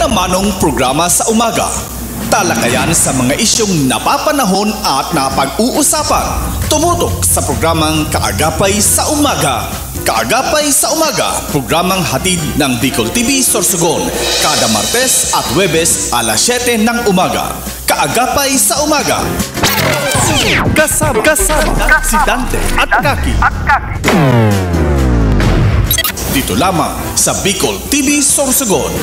Pinamanong programa sa umaga. Talakayan sa mga isyong napapanahon at napag-uusapan. Tumutok sa programang Kaagapay sa Umaga. Kaagapay sa Umaga, programang hatid ng Bicol TV Sorsogon. Kada Martes at Huwebes alas 7 ng umaga. Kaagapay sa Umaga. Kasama si Dante at Kaki. Dito lamang sa Bicol TV Sorsogon.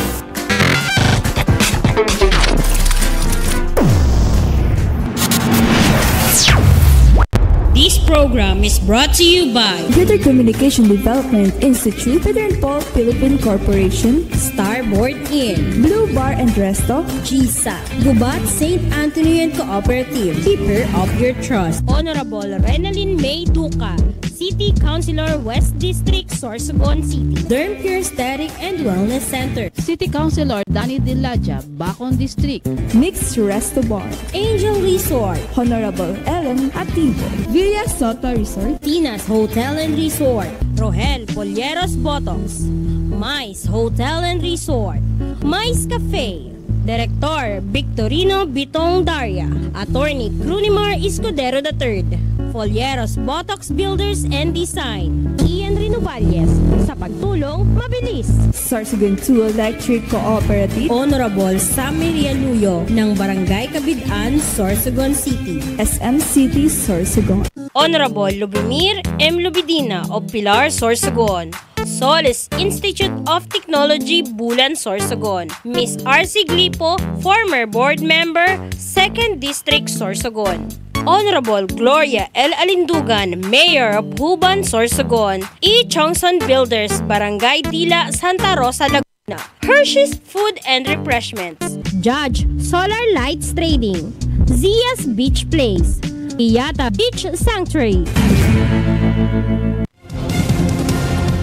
This program is brought to you by Greater Communication Development Institute, Peter & Paul Philippine Corporation, Starboard Inn, Blue Bar and Resto, GSA, Gubat St. Anthony and Cooperative, Keeper of Your Trust, Honorable Renalyn May Duca, City Councilor West District, Sorsogon City, Dermcare Aesthetic and Wellness Center, City Councilor Danny Dilaja, Bacon District, Mixed Resto Bar, Angel Resort, Honorable Ellen Ativo, Villa Soto Resort, Tina's Hotel and Resort, Rohel Polleros Botox, Mais Hotel and Resort, Mais Cafe, Director Victorino Bitong Daria, Attorney Crunimar Escudero III, Folleros Botox Builders and Design, Ian Renovalles, sa pagtulong mabilis. Sorsogon 2 Electric Cooperative, Honorable Sammy Rialuyo ng Barangay Kabidaan, Sorsogon City, SM City Sorsogon, Honorable Lubimir M. Lubidina of Pilar, Sorsogon, Solis Institute of Technology, Bulan, Sorsogon, Miss R.C. Glipo, former board member, 2nd District, Sorsogon, Honorable Gloria L. Alindugan, Mayor of Huban, Sorsogon, E. Chongson Builders, Barangay Dila, Santa Rosa, Laguna, Hershey's Food and Refreshments, Judge Solar Lights Trading, Zia's Beach Place, Iyata Beach Sanctuary.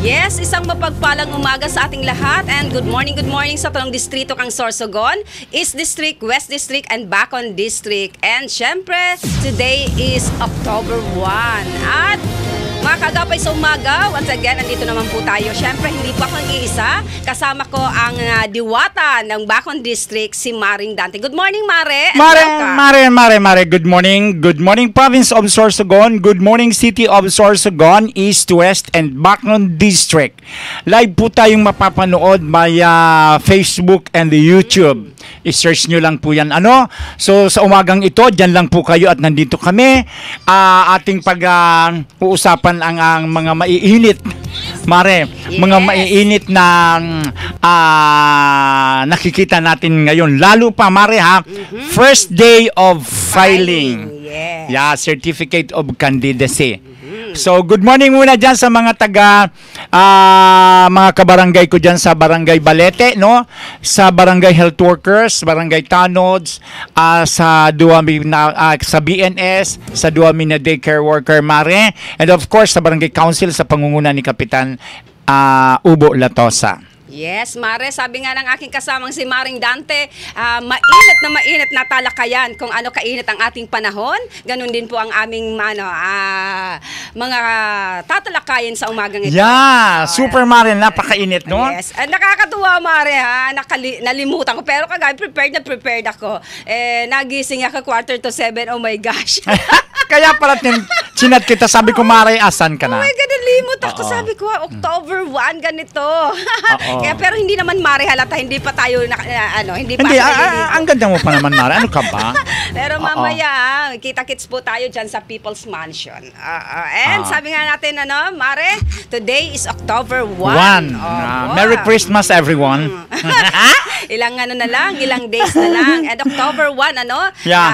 Yes, isang mapagpalang umaga sa ating lahat and good morning sa talong distrito kang Sorsogon, East District, West District, and Bacon District. And syempre, today is October 1 at mga kaagapay sa umaga, once again, nandito naman po tayo. Syempre, hindi po ako nag-iisa. Kasama ko ang diwata ng Bacon District, si Maring Dante. Good morning, Mare. Mare. Good morning. Good morning, Province of Sorsogon. Good morning, City of Sorsogon, East, West, and Bacon District. Live po tayong mapapanood via Facebook and the YouTube. I-search nyo lang po yan. So, sa umagang ito, dyan lang po kayo at nandito kami. Ating pag-uusapan ang mga maiinit, Mare, yes, mga maiinit na nakikita natin ngayon. Lalo pa, Mare, ha? First day of filing. Yes. Yeah, certificate of candidacy. So, good morning muna dyan sa mga mga kabarangay ko dyan sa Barangay Balete, no? Sa Barangay Health Workers, Barangay Tanods, sa sa BNS, sa Duwami na Daycare Worker, Mare, and of course, sa Barangay Council sa pangunguna ni Kapitan Ubo Latosa. Yes, Mare, sabi nga ng aking kasamang si Maring Dante, mainit na talakayan kung ano kainit ang ating panahon. Ganun din po ang aming mga tatalakayin sa umagang ito. Yeah, super Mare, napakainit, no? Yes, nakakatuwa, Mare, ha? Nalimutan ko, pero kagaya prepared ako. Nagising ako 6:45, oh my gosh. Kaya pala chinat kita, sabi ko, Mare, asan ka na? Oh my God, nalimot ako. Sabi ko, October 1, ganito. Kaya, pero hindi naman, Mare, halata, hindi pa tayo, hindi pa. Hindi, ang ganda mo pa naman, Mare. Ano ka ba? Pero mamaya, kita-kits po tayo dyan sa People's Mansion. And sabi nga natin, Mare, today is October 1. Merry Christmas, everyone. Ilang days na lang. And October 1,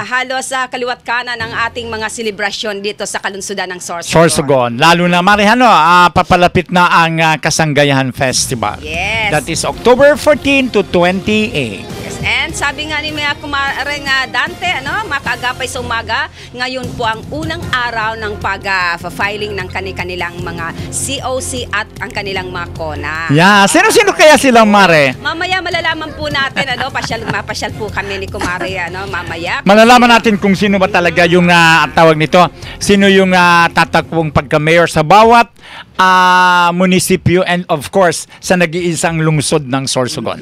halos sa kaliwat kanan ng ating mga selebrasyon dito sa kalunsudan ng Sorsogon. Lalo na, Mare, papalapit na ang Kasanggayahan Festival. Yes. That is October 14 to 28. Yes. And sabi nga ni mga kumareng Dante, makaagapay sa umaga, ngayon po ang unang araw ng pag-filing ng kanilang mga COC at ang kanilang mga KONA. Yeah, sino-sino kaya silang, Mare? Mamaya malalaman po natin, mapasyal po kami ni Kumare, mamaya. Malalaman natin kung sino ba talaga yung tawag nito, sino yung tatakbong pagka-mayor sa bawat munisipyo and of course sa nag-iisang lungsod ng Sorsogon.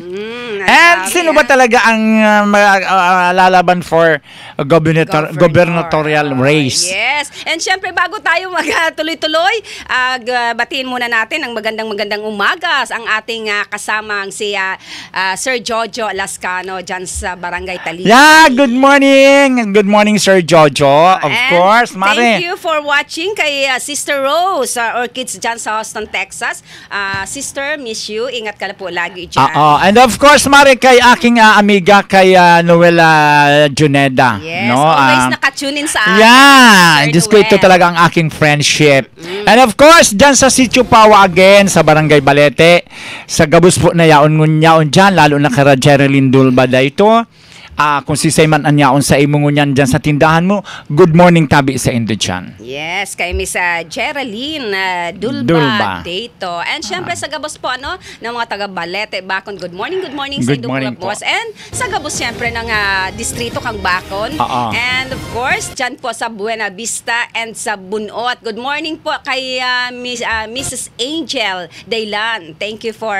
And Dami, sino ba talaga ang lalaban for gubernatorial race? Yes. And syempre, bago tayo magtuloy-tuloy, batiin muna natin ang magandang umaga ang ating kasamang si Sir Jojo Lascano dyan sa Barangay Talita. Yeah, good morning. Good morning, Sir Jojo. Of And course, Mare. thank you for watching kay Sister Rose Orchids dyan sa Houston, Texas. Sister, miss you. Ingat ka na po lagi dyan. And of course, Mare, kay aking amiga, kay Noela Juneda. Yes, no? always nakatune in sa akin. Yeah, Sir Diyos ko, ito Noel. talaga ang aking friendship. And of course, dyan sa Sitio Pawa again, sa Barangay Balete, sa gabos po na yaon ngunyaon dyan, lalo na kay Geraldine Dulbada ito. Kung si Sayman anyaon sa imong ngunyan dyan sa tindahan mo, good morning tabi sa Indo dyan. Yes, kay Miss Geraldine Dulba Dulba. Dito. And syempre sa gabos po ng mga taga Balete, Bacon. Good morning sa Good Indo morning Boss. And sa gabos syempre ng distrito kang Bacon. And of course, dyan po sa Buena Vista and sa Bunot. Good morning po kay Mrs. Angel Daylan. Thank you for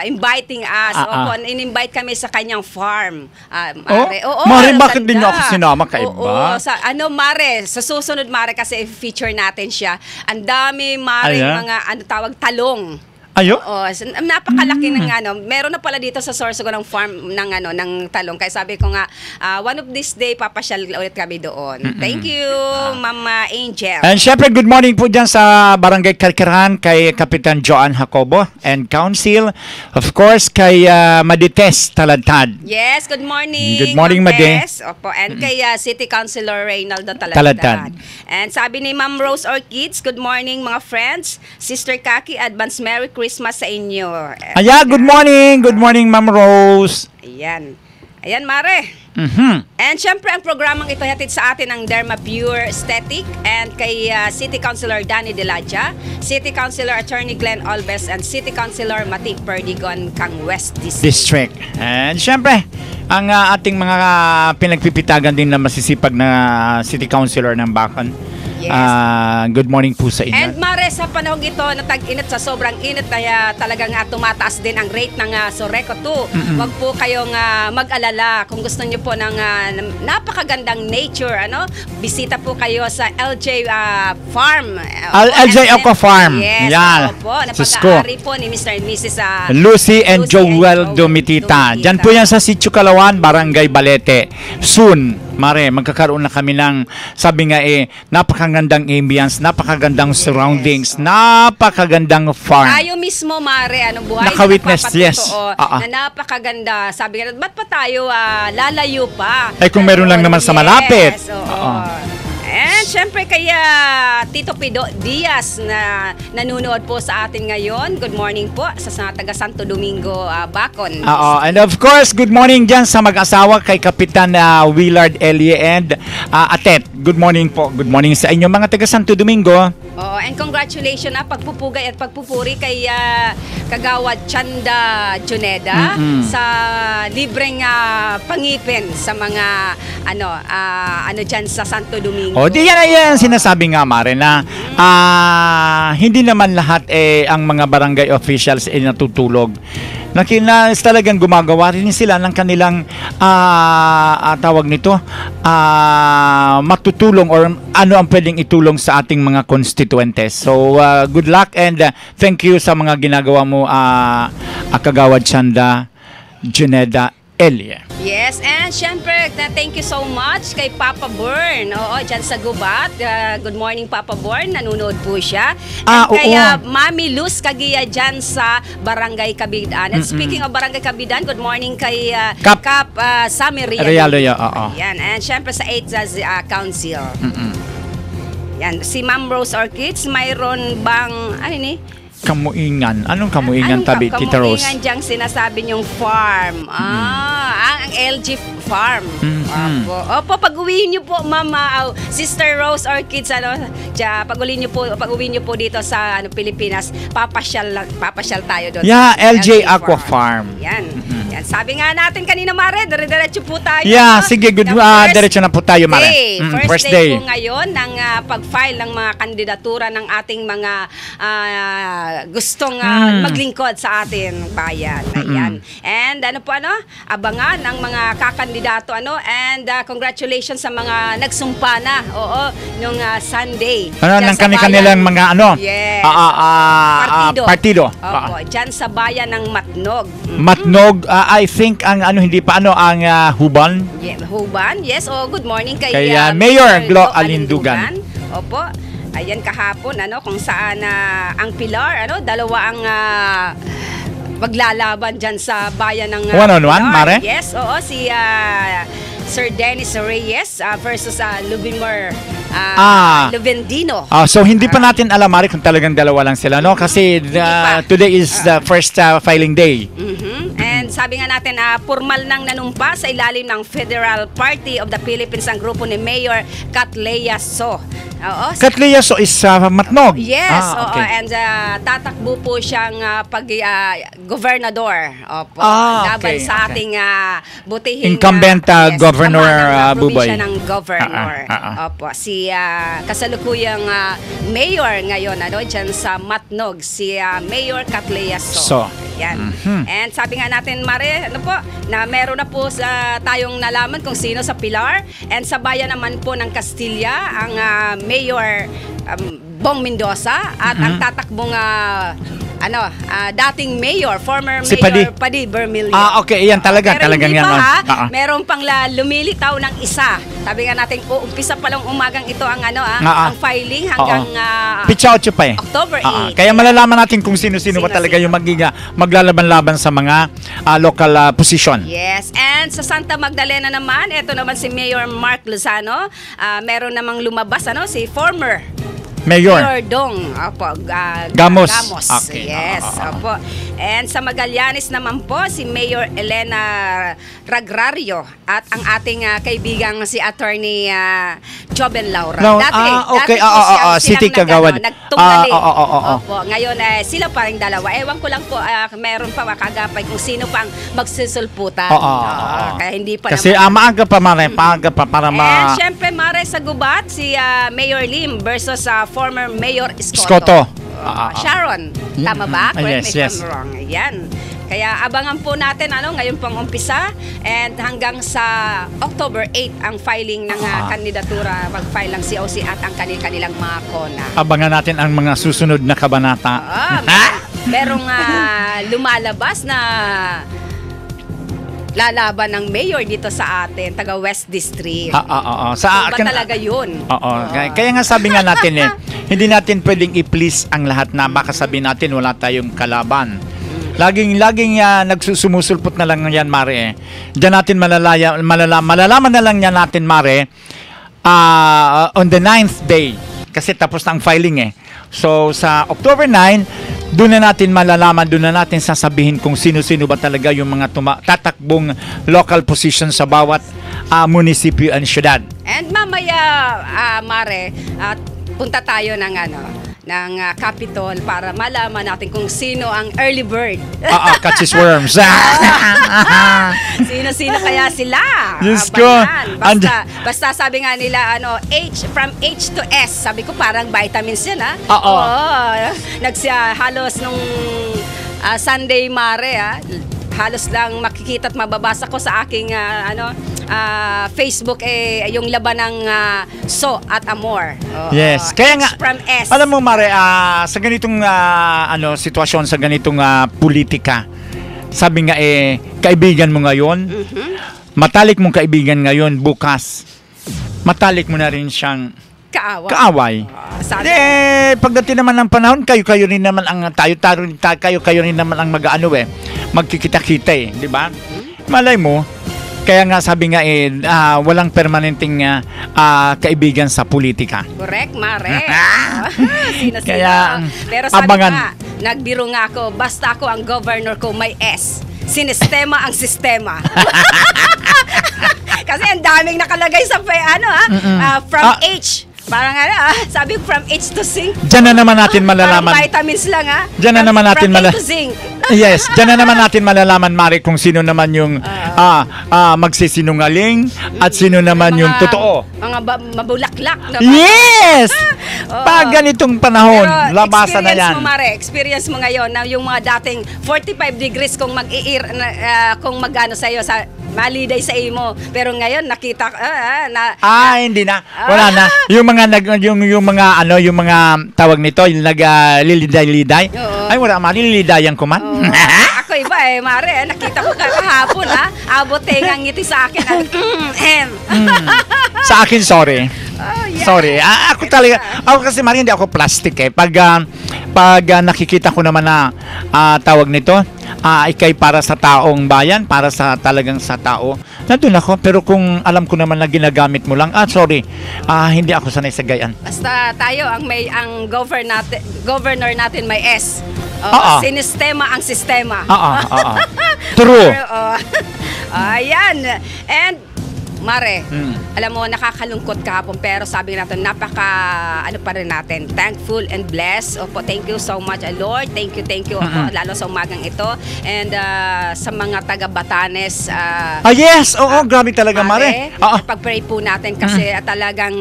inviting us. Opo, in-invite kami sa kanyang farm. Mare. Mare, bakit din ako sinama kay Oo, iba? Mare, sa susunod, Mare, kasi feature natin siya. Ang dami, Mare, mga talong. Ayo? Oo, napakalaki ng meron na pala dito sa Sorsogon ng farm ng talong. Kaya sabi ko nga, one of this day papasyal ulit kami doon. Thank you, Mama Angel. And syempre, good morning po dyan sa Barangay Kalkiran kay Kapitan Joan Jacobo and Council. Of course, kay Madites Taladtad. Yes, good morning. Good morning, Made. Opo, and kay City Councilor Reynaldo Taladtad. And sabi ni Ma'am Rose Orchids, good morning mga friends. Sister Kaki, advance Merry Christmas sa inyo. Good morning. Good morning, Ma'am Rose. Ayan. Ayan, Mare. And syempre, ang programang ito hatid sa atin ng Derma Pure Aesthetic and kay City Councilor Danny Deladia, City Councilor Attorney Glenn Alves, and City Councilor Mati Perdigon, Kang West District. And syempre, ang ating mga pinagpipitagan din na masisipag na City Councilor ng Bacon. Yes. Good morning po sa inyo. And Mare, sa panahong ito na tag-init, sa sobrang init, kaya talagang tumataas din ang rate ng Soreco 2. Huwag po kayong mag-alala. Kung gusto niyo po ng napakagandang nature, bisita po kayo sa LJ Farm. LJ Aqua Farm. Yes. Yan. Po, napag-aari po ni Mr. and Mrs. Lucy and Joel Domitita. Diyan po yan sa Sitio Kalawan, Barangay Balete. Soon, Mare, magkakaroon na kami ng, sabi nga napakagandang ambience, napakagandang surroundings, napakagandang farm. Tayo mismo, Mare, buhay Naka-witness, yes. Na napakaganda. Sabi nga, ba't pa tayo lalayo pa? Kung meron lang naman sa malapit. And syempre kaya Tito Pido Diaz na nanonood po sa atin ngayon. Good morning po sa taga Santo Domingo, Bacon. And of course, good morning dyan sa mag-asawa kay Kapitan Willard Elie and Atet. Good morning po. Good morning sa inyo mga taga Santo Domingo. And congratulations pagpupugay at pagpupuri kay Kagawad Chanda Juneda sa libreng pangipin sa mga dyan sa Santo Domingo. Di yan sinasabi nga, Mare, na hindi naman lahat ang mga barangay officials natutulog. Talagang gumagawa rin sila ng kanilang tawag nito, matutulong or ano ang pwedeng itulong sa ating mga constituentes. So, good luck and thank you sa mga ginagawa mo, Kagawad Chanda Juneda Elie. Yes, and syempre, thank you so much kay Papa Born. Dyan sa Gubat. Good morning, Papa Born. Nanonood po siya. And kay Mami Luz Kagiya dyan sa Barangay Kabidan. And speaking of Barangay Kabidan, good morning kay Kap Sami Rialo. Yan. And syempre sa 8th Council. Yan. Si Ma'am Rose Orchids, mayroon bang, Kamuingan. Anong kamuingan tabi, Tita Rose? Kamuingan diyang sinasabi niyong farm. Ang LG Farm. Opo, pag-uwihin niyo po, Mama, Sister Rose Orchids, pag-uwihin niyo po dito sa Pilipinas, papasyal tayo doon. Yeah, LJ Aqua Farm. Yan. Ayan, sabi nga natin kanina, Mare, dire-diretso po tayo. Yeah, no? sige, good. The first Diretso na po tayo, Mare. First day po ngayon ng pag-file ng mga kandidatura ng ating mga gustong maglingkod sa ating bayan. Ayan. And abangan ang mga kakandidato and congratulations sa mga nagsumpa na. Oo, nung Sunday. Ng kanilang mga Yes. Partido. Opo, dyan sa bayan ng Matnog. Matnog, I think ang hindi pa ang Huban. Yeah, Huban, yes. Good morning kay Mayor Glo Alindugan. Opo. Ayan kahapon kung saan ang Pilar dalawa ang maglalaban dyan sa bayan ng one-on-one, Mare? Yes, si Sir Dennis Reyes versus Lubimar Luvendino. So hindi pa natin alam, Mare, kung talagang dalawa lang sila, no? Kasi today is the first filing day. And sabi nga natin, formal nang nanumpa sa ilalim ng Federal Party of the Philippines ang grupo ni Mayor Catlea So. Catlea So is Matnog. Yes, okay. And tatakbo po siyang gobernador. Laban sa ating butihing incumbent Governor Buboy. Probinsya ng Governor. Opo, si kasalukuyang mayor ngayon dyan sa Matnog, si Mayor Catlea So. Yan. And sabi nga natin, Mare, na meron na po tayong nalaman kung sino sa Pilar, and sa bayan naman po ng Castilla ang Mayor Bong Mendoza at ang tatakbong dating mayor, former si Mayor Padi Bermilio. Okay, yan talaga. Pero talagang hindi yan. pa meron pang lumilitaw ng isa. Sabi nga natin, umpisa pa lang umagang ito ang ang filing hanggang Pitsa 8 pa October 8. Kaya malalaman natin kung sino-sino ba talaga yung maglalaban-laban sa mga local position. Yes, and sa Santa Magdalena naman, ito naman si Mayor Mark Lozano. Meron namang lumabas si former Mayor Dong Gamos. Okay. Yes, opo. And sa Magallanes naman po si Mayor Elena Ragrario at ang ating kaibigang si Attorney Joven Laura. Dati City Kagawad. Nagtunggali. Opo. Ngayon sila pa ring dalawa. Ewan ko lang po meron pa makagapay kung sino pang magsisulputan. Kaya hindi pa kasi maaga pa, Mare. Maaga pa para And syempre, Mare, sa gubat si Mayor Lim versus former Mayor Escoto. Sharon, tama ba? Correct me if I'm wrong. Ayan. Kaya abangan po natin ngayon pang umpisa and hanggang sa October 8 ang filing ng kandidatura, mag-file ng COC at ang kanilang mga kona. Abangan natin ang mga susunod na kabanata. Merong lumalabas na lalaban ng mayor dito sa atin, taga West District. Ba talaga yun? Kaya nga sabi nga natin hindi natin pwedeng i-please ang lahat na baka sabihin natin wala tayong kalaban. Laging nagsusumusulpot na lang yan, Mare. Diyan natin malalaman na lang yan natin, Mare, on the 9th day. Kasi tapos na ang filing So sa October 9, doon na natin malalaman, doon na natin sasabihin kung sino-sino ba talaga yung mga tatakbong local position sa bawat munisipyo and syudad. And mamaya, Mare, punta tayo ng Capitol para malaman natin kung sino ang early bird. Catches worms. Sino-sino kaya sila? Yes ko. Basta sabi nga nila, from H to S. Sabi ko parang vitamins yan, halos nung Sunday, Mare, halos lang makikita at mababasa ko sa aking Facebook yung laban ng So at Amor. Yes. Kaya nga, from S. alam mo, Mare, sa ganitong sitwasyon, sa ganitong politika, sabi nga kaibigan mo ngayon, matalik mong kaibigan ngayon, bukas, matalik mo na rin siyang kaaway. Pagdating naman ng panahon, kayo rin naman ang kayo rin naman ang magkikita-kita di ba? Malay mo, kaya nga sabi nga walang permanenteng kaibigan sa politika. Correct, Mare. Sino-sino. Kaya pero sabi nga, nagbiro nga ako, basta ako ang governor ko may S. Sinistema ang sistema. Kasi ang daming nakalagay sa from H. Parang sabi ko from H to zinc. Diyan na naman natin malalaman. Parang vitamins lang Diyan na naman natin from A to zinc. Yes, diyan na naman natin malalaman, Mari, kung sino naman yung magsisinungaling at sino naman yung totoo. Mga mabulaklak. No? Yes! Pag ganitong panahon, Pero labasan na yan. Experience mo, Mare, experience mo ngayon na yung mga dating 45 degrees kung kung mag-ano sa'yo sa maliday sa imo, pero ngayon nakita hindi na. Wala na. Yung mga tawag nito, yung nagliliday-liday. Ay, wala, malilidayan ko man. Ako iba Mare, nakita ko kahapon abot tengang ngiti sa akin. Sa akin, sorry. Yeah. Sorry. Ako kasi, Mari, hindi ako plastic Pag nakikita ko naman na tawag nito, ikay para sa taong bayan, para sa talagang sa tao, nandun ako. Pero kung alam ko naman na ginagamit mo lang, sorry, hindi ako sanay sa gayan. Basta tayo, ang governor natin may S. Sinistema ang sistema. True. Ayan. And Mare, alam mo, nakakalungkot kahapon, pero sabi natin, pa rin natin, thankful and blessed. Opo, thank you so much, Lord. Thank you, lalo sa umagang ito. And sa mga taga Batanes. Yes, grabe talaga, Mare. Pag-pray po natin kasi talagang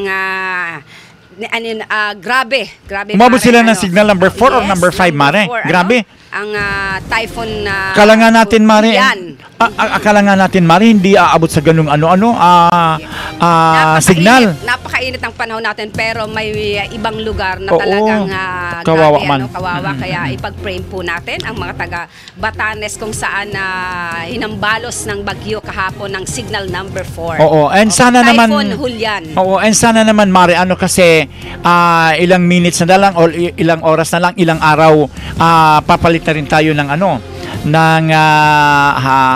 grabe. Umabot sila ng signal number 4 or number 5, Mare. Grabe. Ang typhoon na akala nga natin, Mare. yan. Akala nga natin, Mare, hindi aabot sa ganung signal. Napakainit ang panahon natin, pero may ibang lugar na talagang kawawa grabe, man. Kawawa. Kaya ipag-pray po natin ang mga taga Batanes kung saan hinambalos ng bagyo kahapon ng signal number 4. And sana naman Typhoon Julian. And sana naman, Mare, kasi ilang minutes na lang o ilang oras na lang, ilang araw, papalit na rin tayo ng ng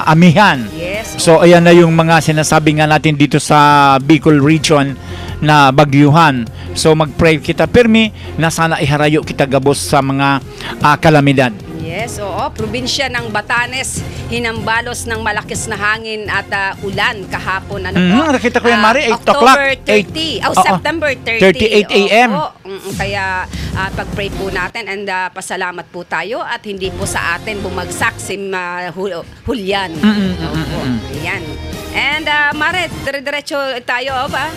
amihan. Yes. So ayan na yung mga sinasabi nga natin dito sa Bicol region na bagyuhan. So mag-pray kita pirmi na sana iharayo kita gabos sa mga kalamidad. Yes, probinsya ng Batanes, hinambalos ng malakas na hangin at ulan kahapon. Nakita ko yan, Mari, 8 o'clock. September 30. 38 a.m. Kaya pag-pray po natin and pasalamat po tayo at hindi po sa atin bumagsak si Julian. Ayan. And Mare, dire-diretso tayo ba?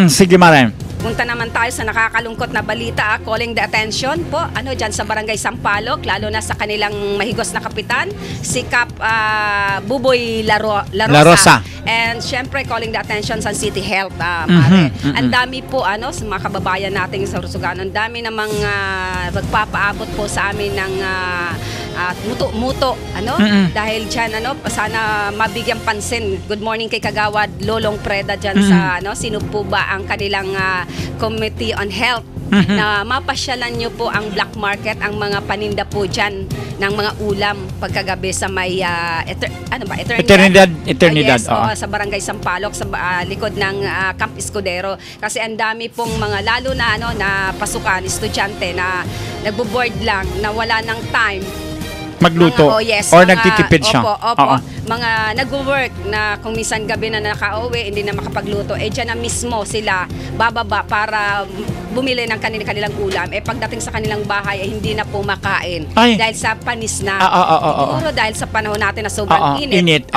Sige, Mare. Punta naman tayo sa nakakalungkot na balita, calling the attention po, dyan sa Barangay Sampaloc, lalo na sa kanilang mahigos na kapitan, si Cap Buboy Larosa. And syempre, calling the attention sa City Health, Mare. Ang dami po, sa mga kababayan nating sa Sorsogon, ang dami namang magpapaabot po sa amin ng muto, dahil dyan, sana mabigyan pansin. Good morning kay Kagawad Lolong Preda dyan sa, sino po ba ang kanilang Committee on Health na mapasyalan nyo po ang black market, ang mga paninda po dyan ng mga ulam pagkagabi sa may Eternidad. Yes, sa Barangay Sampaloc, sa likod ng Camp Escudero. Kasi ang dami pong mga lalo na na pasukan, estudyante na nagbo-board lang, na wala ng time magluto or nagtitipid siya. Mga nag-work na kung minsan gabi na nakauwi, hindi na makapagluto, dyan na mismo sila bababa para bumili ng kanilang ulam. Pagdating sa kanilang bahay, hindi na po makain. Dahil sa panis na. Siguro dahil sa panahon natin na sobrang init.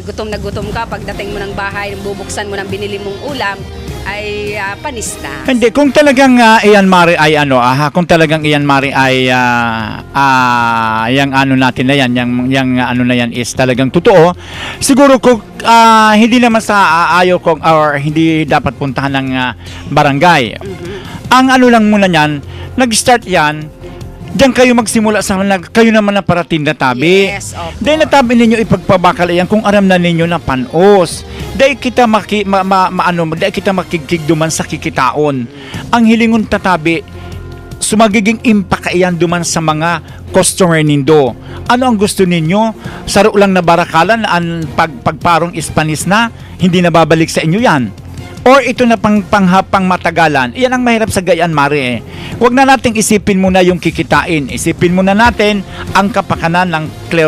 Gutom na gutom ka. Pagdating mo ng bahay, bubuksan mo ng binili mong ulam, ay panis na. Hindi, kung talagang iyan, Mari, ay kung talagang iyan, Mari, ay yung natin na yan, yung na yan is talagang totoo. Siguro kung hindi naman sa ayaw ko or hindi dapat puntahan ng barangay. Ang lang muna yan, nag-start yan, diyan kayo magsimula sa kayo naman na parating na tabi. Yes, dahil natabi ninyo ipagpabakal yan kung aram na ninyo na panos. Dahil kita dahil kita makikig duman sa kikitaon. Ang hilingon tatabi, sumagiging impact yan duman sa mga customer nindo. Ano ang gusto ninyo? Saro lang na barakalan ang pagparong Ispanis na, hindi na babalik sa inyo yan. or ito na panghapang matagalan, yan ang mahirap sa gayaan, Mare. Huwag na nating isipin muna yung kikitain. Isipin muna natin ang kapakanan ng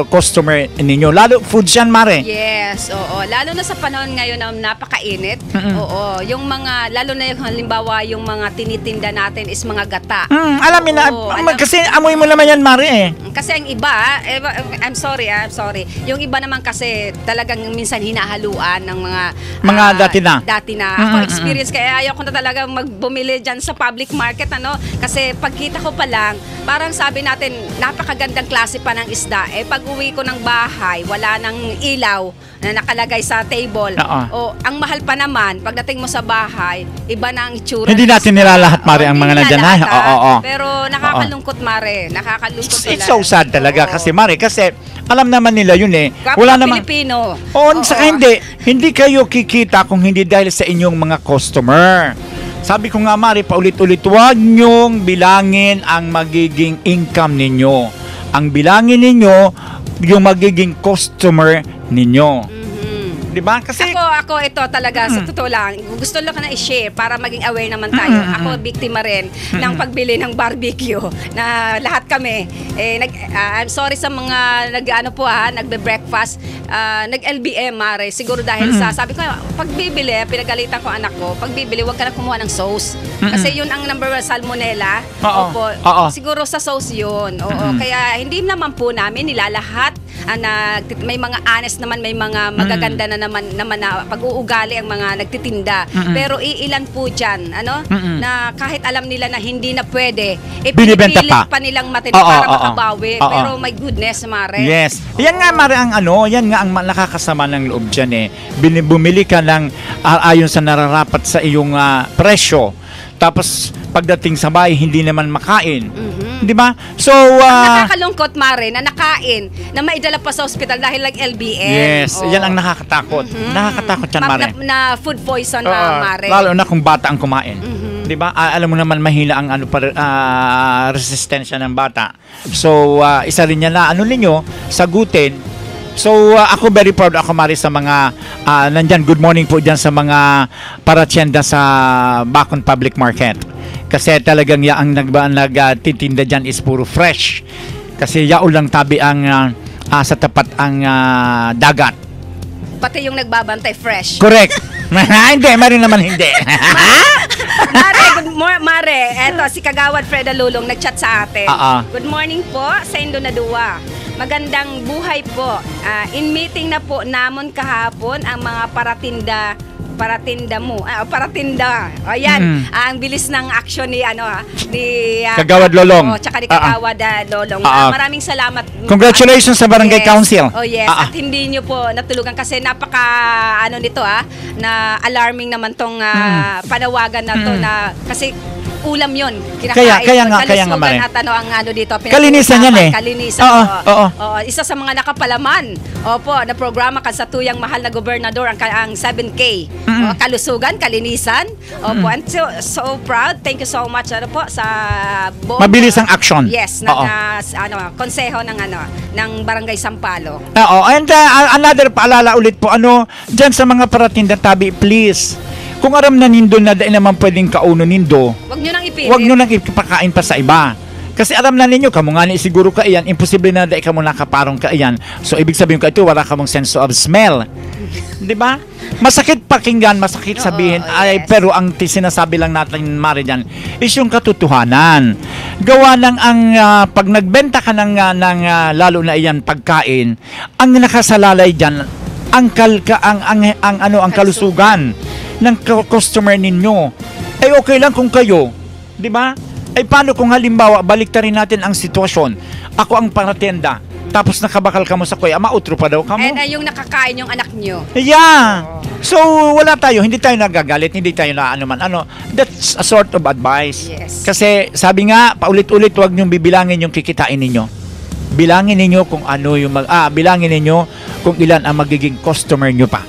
customer ninyo. Lalo foods yan, Mare. Yes, oo. Lalo na sa panahon ngayon na napakainit. Oo. Yung mga, lalo na yung halimbawa, yung mga tinitinda natin is mga gata. Alamin na, kasi amoy mo naman yan, Mare. Kasi ang iba, I'm sorry. Yung iba naman kasi talagang minsan hinahaluan ng mga dati na. Ako experience, kaya ayaw ko na talaga magbumili dyan sa public market, ano. Kasi pagkita ko pa lang, parang sabi natin, napakagandang klase pa ng isda. Pag uwi ko ng bahay, wala nang ilaw na nakalagay sa table. O ang mahal pa naman, pagdating mo sa bahay, iba na ang itsura. Hindi natin nilalahat, Mare, ang mga nandyan. Pero nakakalungkot, Mare. Nakakalungkot talaga. It's so sad talaga kasi, Mare, kasi alam naman nila yun wala naman Pilipino. Saka hindi kayo kikita kung hindi dahil sa inyong mga customer. Sabi ko nga, Mare, paulit-ulit, huwag nyong bilangin ang magiging income ninyo. Ang bilangin ninyo yung magiging customer ninyo. Diba? Kasi ako ito talaga sa totoo lang, gusto lang na i-share para maging aware naman tayo. Ako biktima rin ng pagbili ng barbecue na lahat kami. I'm sorry sa mga nagbe-breakfast, nag-LBM, Mare. Siguro dahil sa, sabi ko, pagbibili, pinagalitan ko anak ko, pagbibili, huwag ka na kumuha ng sauce. Kasi yun ang number 1, salmonella. Opo. Siguro sa sauce yun. Kaya hindi naman po namin nilalahat. May mga honest naman, may mga magaganda na naman na pag-uugali ang mga nagtitinda. Pero iilan po dyan, na kahit alam nila na hindi na pwede, pinipilit pa nilang matindi para makabawi. Pero my goodness, Mare. Yes. Yan nga, Mare, yan nga ang nakakasama ng loob dyan. Bumili ka ng ayon sa nararapat sa iyong presyo. Tapos pagdating sa bahay, hindi naman makain. Di ba? So, nakakalungkot, Mare, na nakain, na maidala pa sa ospital dahil LBM. Yes, yan ang nakakatakot. Nakakatakot yan, Mare. Na food poison na, Mare. Lalo na kung bata ang kumain. Di ba? Alam mo naman, mahina ang resistensya ng bata. So, isa rin yan na ninyo, sagutin. So, ako very proud ako, Mare, sa mga nandyan. Good morning po dyan sa mga paratyenda sa Bacon Public Market. Kasi talagang ang nagtitinda dyan is puro fresh. Kasi ulang tabi ang sa tapat ang dagat. Pati yung nagbabantay fresh. Correct. Hindi, Mare naman hindi. Mare, eto si Kagawad Freda Lulong nagchat sa atin. Good morning po sa Indonadua. Magandang buhay po. In meeting na po namon kahapon ang mga paratinda mo. Paratinda. Ayan, ang bilis ng action ni Kagawad Lolong. Tsaka ni Kagawad Lolong. Maraming salamat. Congratulations sa Barangay Council. Yes. At hindi nyo po natulugan kasi napaka nito na alarming naman tong panawagan na to na kasi ulam yun. Kaya nga, Mare. At ang dito. Kalinisan yan Kalinisan. Isa sa mga nakapalaman. Na programa kan sa tuyang mahal na gobernador ang 7K. Kalusugan, kalinisan. And so proud. Thank you so much sa mabilis ang action. Yes, konseho ng Barangay Sampalo. And another paalala ulit po, dyan sa mga paratinda tabi, please. Kung aram na nindo na dahil naman pwedeng kauno nindo, Huwag nyo nang ipakain pa sa iba. Kasi alam na ninyo, kamo nga ni siguro ka iyan, imposible na dahil ka mo nakaparong ka iyan. So, ibig sabihin ko, ito, wala ka mong sense of smell. Di ba? Masakit pakinggan, masakit sabihin, yes. Pero ang sinasabi lang natin, Mare, dyan, is yung katotohanan. Gawa ng pag nagbenta ka ng lalo na iyan pagkain, ang nakasalalay dyan, ang kalusugan ng customer ninyo. Okay lang kung kayo, di ba? Paano kung halimbawa, baliktarin natin ang sitwasyon. Ako ang paratenda, tapos nakabakal ka mo sa kuya, mautro pa daw ka mo. Yung nakakain yung anak nyo. Yeah. So, wala tayo, hindi tayo nagagalit, hindi tayo na That's a sort of advice. Yes. Kasi, sabi nga, paulit-ulit, huwag niyong bibilangin yung kikitain ninyo. Bilangin ninyo kung bilangin ninyo kung ilan ang magiging customer nyo pa.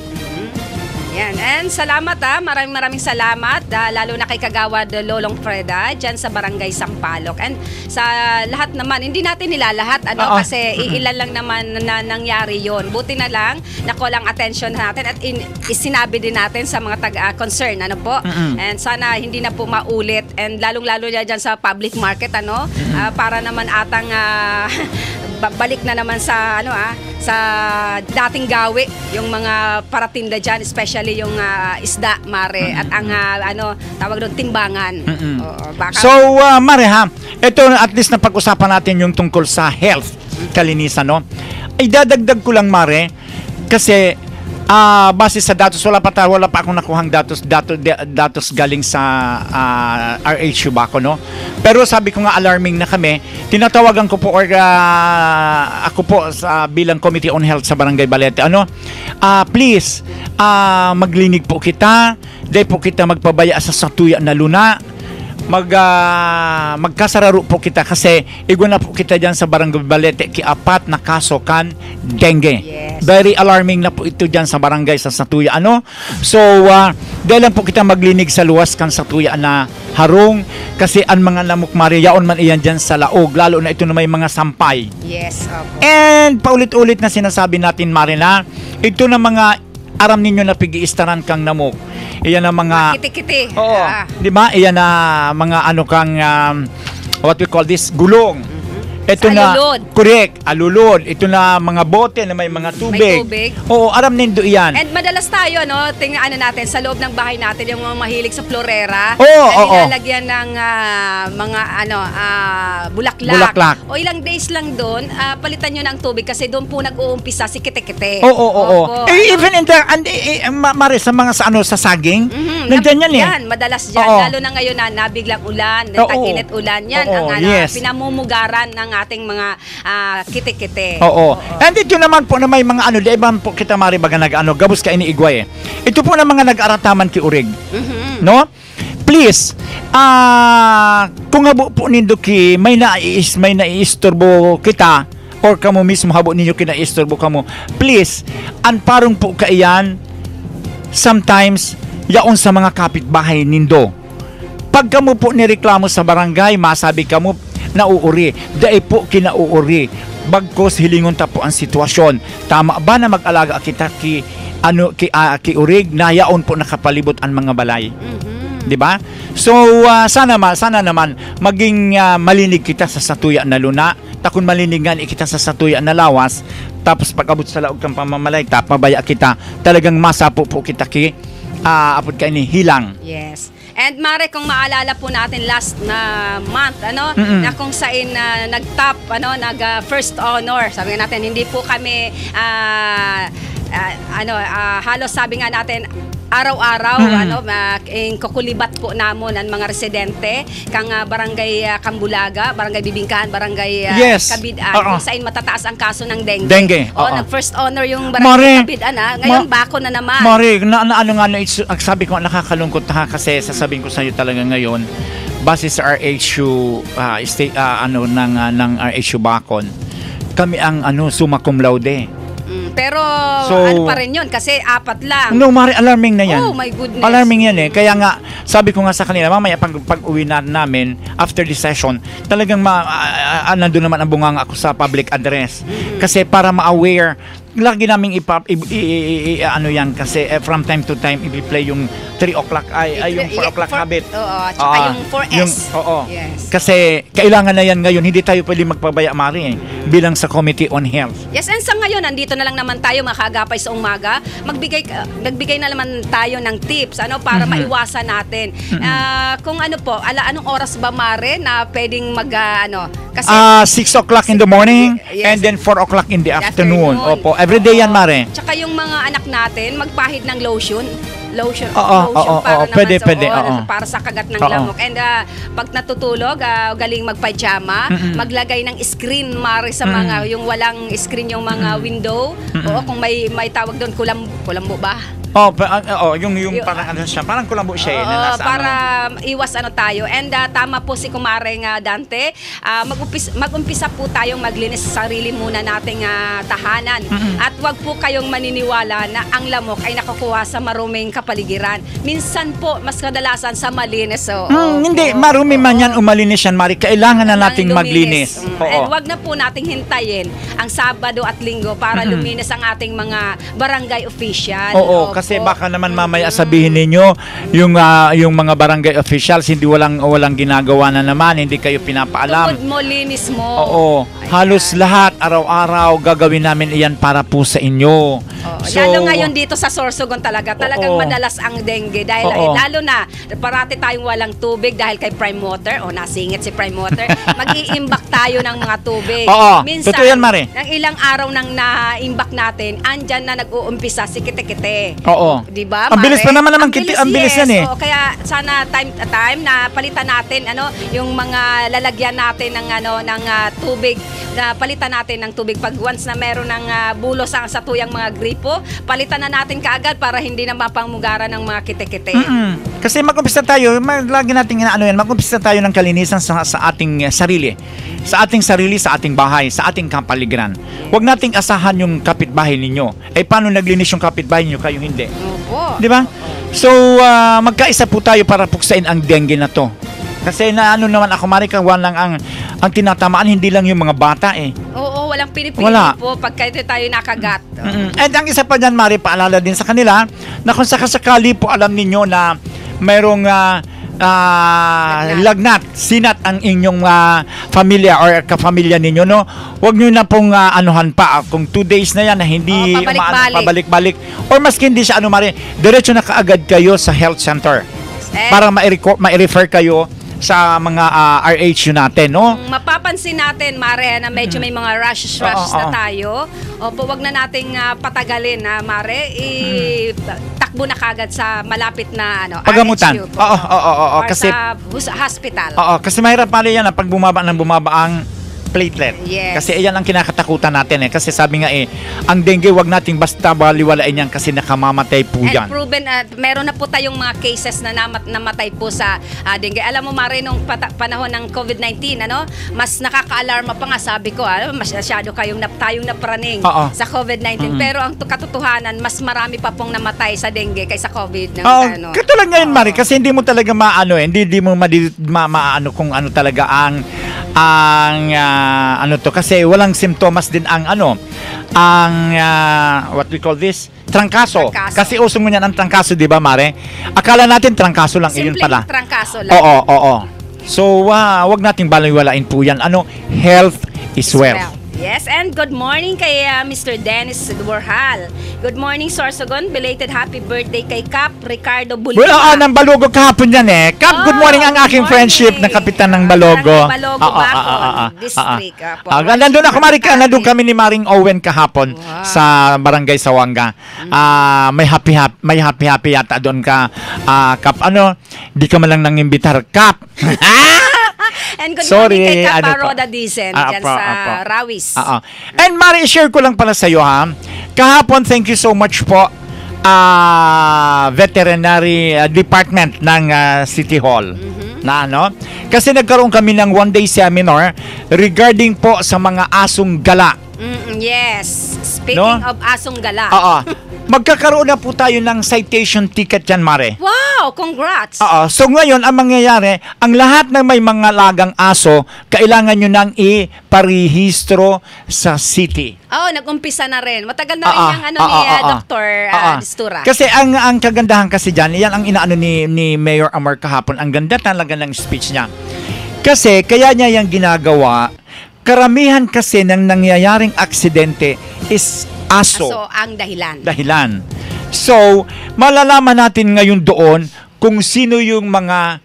Yan. And And salamat maraming salamat lalo na kay Kagawad Lolong Freda dyan sa Barangay Sampaloc. And sa lahat naman, hindi natin nilalahat kasi ilan lang naman na nangyari yon. Buti na lang nakulang attention natin at isinabi din natin sa mga concern and sana hindi na po maulit, and lalong-lalo dyan sa public market para naman atang balik na naman sa sa dating gawi yung mga paratinda dyan, especially yung isda, Mare, at ang tawag doon, timbangan. So Mare ito at least na pag-usapan natin yung tungkol sa health, kalinisan, ay dadagdag ko lang, Mare, kasi base sa datos, wala pa akong nakuhang datos galing sa RHU Baco, pero sabi ko nga alarming na kami. Tinatawagan ko po ako po bilang Committee on Health sa Barangay Balete, please maglinig po kita, dahil po kita magpabaya sa satuya na luna, magkasararo po kita kasi iguna po kita dyan sa Barangay Balete, kiapat na kaso kan dengue. Yes. Very alarming na po ito dyan sa barangay sa Satuya. So dahil lang po kita maglinig sa luwas kan Satuya na harong, kasi ang mga lamok, Mare, yaon man iyan dyan sa laog, lalo na ito na may mga sampay. Yes, opo. And paulit-ulit na sinasabi natin, Mare, na ito na mga aram ninyo na pigi-istaran kang namok. Iyan ang mga kiti-kiti. Oo. Di ba? Iyan na mga kang what we call this, gulong. Ito na, alulod. Correct, alulod. Ito na mga bote na may mga tubig. May tubig. Oo, aram nindo iyan. And madalas tayo, tingnan natin sa loob ng bahay natin yung mga mahilig sa florera. Oo. Nilalagyan ng mga bulaklak. O ilang days lang doon, palitan nyo ng tubig kasi doon po nag-uumpisa si kite-kite. Oo. Even in the Mare, sa mga sa saging, nandiyan yan Yan, madalas dyan. Lalo na ngayon na nabiglang ulan, tag-init ulan. Yan ang pinamumugaran ng ating mga kite-kite. Oo. And ito naman po na may mga daiban po kita, Mare, baga gabos ka iniigway. Ito po na mga nag-arataman ki urig. No? Please, kung habo po nindo ki may naiistorbo kita, or kamo mismo habo ninyo kinaistorbo kamo, please, anparong po kaiyan sometimes yaon sa mga kapitbahay nindo. Pag kamo po nireklamo sa barangay, masabi kamo nauuri, dahil po kinauuri, bagkos hilingon ta po ang sitwasyon. Tama ba na mag-alaga kita ki urig na yaon po nakapalibot ang mga balay? Di ba? So sana naman maging malinig kita sa Satuya na luna, takon malinigan kita sa Satuya na lawas, tapos pag-abot sa laog kang pamamalay, tapabaya kita, talagang masapo po kita ki apod ka ini hilang. Yes. And Mare, kung maalala po natin last na month, na kung saan nag-top, first honor. Sabi nga natin, hindi po kami, halos sabi nga natin, araw-araw, kukulibat po namon ang mga residente kang barangay Kambulaga, barangay Bibingkahan, barangay Kabidaan, kung saan matataas ang kaso ng dengue. Nag-first honor yung barangay Kabidaan, ngayon Baco na naman. Mare, sabi ko, nakakalungkot kasi sasabihin ko sa iyo talaga ngayon, base sa RHU ng RHU Bacon, kami ang summa cum laude. Pero ano pa rin yun kasi 4 lang. No, Mare, alarming na yan. Oh my goodness. Alarming yan Kaya nga, sabi ko nga sa kanila, mamaya pag-uwi namin, after this session, talagang nandun naman ang bunganga ako sa public address. Kasi para ma-aware, lagi naming yan kasi from time to time i-play yung 3 o'clock yung 4 o'clock habit. Tsaka yung 4S. Yes. Kasi kailangan na yan ngayon, hindi tayo pwede magpabaya, Mare, bilang sa Committee on Health. Yes, and sa ngayon nandito na lang naman tayo makagapay sa umaga, magbigay na naman tayo ng tips para maiwasan natin. Kung anong oras ba, Mare, na pwedeng kasi 6 o'clock in the morning, and then 4 o'clock in the afternoon. Opo, everyday yan, Mare. Tsaka yung mga anak natin, magpahid ng lotion pwede. Para sa kagat ng lamok. And pag natutulog, galing magpajama, maglagay ng screen, Mare, sa mga yung walang screen yung mga window. Kung may tawag doon, kulambo ba? Yung parang ano siya, parang kulambo siya na nasa para iwas tayo. And tama po si Kumaring Dante. Mag-umpisa po tayong maglinis sa sarili muna nating tahanan. At wag po kayong maniniwala na ang lamok ay nakukuha sa maruming kapaligiran. Minsan po, mas kadalasan sa malinis. Hindi, marumi man yan, umalinis yan, Mari. Kailangan na nating maglinis. And wag na po nating hintayin ang Sabado at Linggo para luminis ang ating mga barangay official. Kasi baka naman mamaya sabihin ninyo yung mga barangay officials hindi walang ginagawa na naman, hindi kayo pinapaalam. Tukod mo, linis mo. Halos lahat araw-araw gagawin namin iyan para po sa inyo. Lalo ngayon dito sa Sorsogon talagang madalas ang dengue dahil lalo na parati tayong walang tubig dahil kay Prime Water nasingit si Prime Water. Mag-iimbak tayo ng mga tubig. Minsan, totoo yan, Mare. ng ilang araw nang naimbak natin, andyan na nag-uumpisa si kite-kite. Diba, Ang bilis pa naman ang bilis yan eh. Kaya sana time na palitan natin yung mga lalagyan natin ng tubig, na palitan natin ng tubig pag once na meron ng bulos sa tuyang mga gripo, palitan na natin kaagad para hindi na mapangmugaran ng mga kite-kite. Kasi mag-umpisa tayo, lagi natin mag-umpisa tayo ng kalinisan sa ating sarili. Sa ating sarili, sa ating bahay, sa ating kapaligiran. Huwag nating asahan yung kapitbahay ninyo. Paano naglinis yung kapitbahay ninyo, kayo hindi? Di ba? So, magkaisa po tayo para puksain ang dengue na to. Kasi naman ako, Marika, walang ang tinatamaan, hindi lang yung mga bata walang pinipili po pagka tayo nakagat. And ang isa pa dyan, Mari, paalala din sa kanila na kung sakasakali po alam ninyo na mayroong lagnat, sinat ang inyong familia or kapamilya ninyo, huwag nyo na pong anuhan pa. Kung 2 days na yan na hindi pabalik-balik or maski hindi siya Mari, diretso na kaagad kayo sa health center para ma-refer kayo sa mga RHU natin, Mapapansin natin, Mare, na medyo may mga rushes na tayo. Huwag na nating patagalin, Mare. Takbo na kagad sa malapit na pagamutan. RHU. Kasi sa hospital. Kasi mahirap Mare yan pag bumaba ang platelet. Yes. Kasi iyan ang kinakatakutan natin Kasi sabi nga ang dengue wag nating basta baliwalain yan kasi nakamamatay po yan. And proven, meron na po tayong mga cases na namatay po sa dengue. Alam mo, Mare, nung panahon ng COVID-19, mas nakaka-alarma pa nga, sabi ko, masyado tayong napraning sa COVID-19. Pero ang katotohanan, mas marami pa pong namatay sa dengue kaysa COVID. Katulad ngayon, Mare, kasi hindi mo talaga hindi mo maano kung ano talaga ang kasi walang simptomas din ang what we call this, trangkaso. Kasi uso mo niyan ang trangkaso, di ba, Mare? Akala natin trangkaso lang, iyon pala. Trangkaso lang. Oo. So, wag nating baliwalain po yan. Health is wealth. Yes, and good morning kay Mr. Dennis Warhal. Good morning, Sorsogon. Belated happy birthday kay Cap Ricardo Bulina. Ng Balogo kahapon yan Cap, good morning ang aking friendship na kapitan ng Balogo. Balogo, Bacon District. Nandun ako, Marika. Nandun kami ni Maring Owen kahapon sa Barangay Sawanga. May happy yata doon ka, Cap. Di ka man lang nangimbitar, Cap. And good morning kay Caparoda Dicen dyan sa Rawis. And Mari, share ko lang pala sa iyo kahapon, thank you so much po veterinary department ng City Hall. Kasi nagkaroon kami ng 1-day seminar regarding po sa mga asong gala. Yes. Speaking of asong gala. Magkakaroon na po tayo ng citation ticket yan, Mare. Wow! Congrats! So ngayon, ang mangyayari, ang lahat ng may mga lagang aso, kailangan nyo nang iparehistro sa city. Nag-umpisa na rin. Matagal na rin yung ni Dr. Distura. Kasi ang kagandahan kasi dyan, yan ang inaano ni Mayor Amar kahapon. Ang ganda talaga ng speech niya. Kasi, kaya niya yung ginagawa, karamihan kasi ng nangyayaring aksidente is aso ang dahilan. So, malalaman natin ngayon doon kung sino yung mga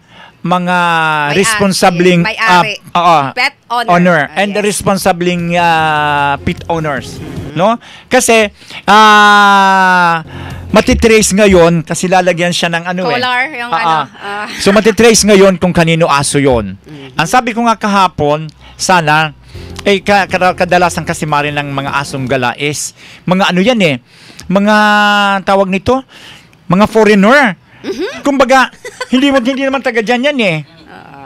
responsabling pet owner and the responsabling pet owners, kasi matitrace ngayon kasi lalagyan siya ng collar, yung so matitrace ngayon kung kanino aso yon. Ang sabi ko nga kahapon, sana kadalasan kasi Mari ng mga asong gala is mga mga tawag nito, mga foreigner. Kumbaga, hindi naman taga dyan yan eh.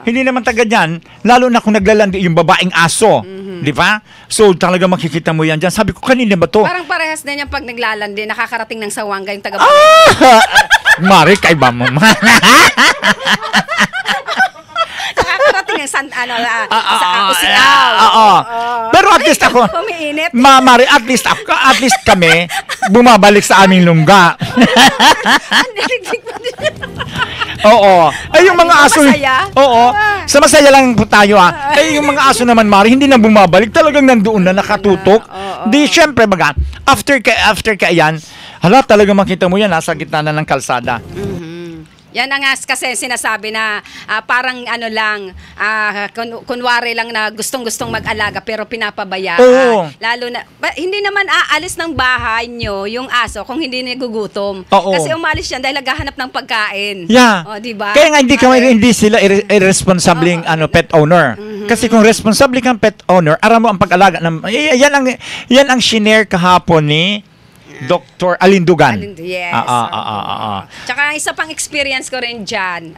Hindi naman taga dyan, lalo na kung naglalandi yung babaeng aso. Di ba? So, talaga makikita mo yan dyan. Sabi ko, kanina ba to? Parang parehas din yung pag naglalandi, nakakarating ng Sawanga yung taga Mari, kaiba mo. nakakarating ng Usiaw. Pero at least ako, Umiinit. Mari, at least kami, bumabalik sa aming lungga. Oo. Ay, yung mga aso. Masaya? Oo. Sa masaya lang po tayo Ay, yung mga aso naman, Mari, hindi na bumabalik. Talagang nandoon na nakatutok. Di, syempre, baga, after ka yan, hala, talaga makita mo yan, nasa gitna na ng kalsada. Yan ang kasi sinasabi na parang kunwari lang na gustong-gustong mag-alaga pero pinapabayaan. Oo. Lalo na, hindi naman aalis ng bahay nyo yung aso kung hindi nagugutom. Oo. Kasi umalis yan dahil naghahanap ng pagkain. Yeah. O, diba? Kaya nga hindi sila irresponsibleng pet owner. Kasi kung responsable kang pet owner, aram mo ang pag-alaga ng yan ang shinare kahapon ni Dr. Alindugan. Yes. Tsaka isa pang experience ko rin dyan.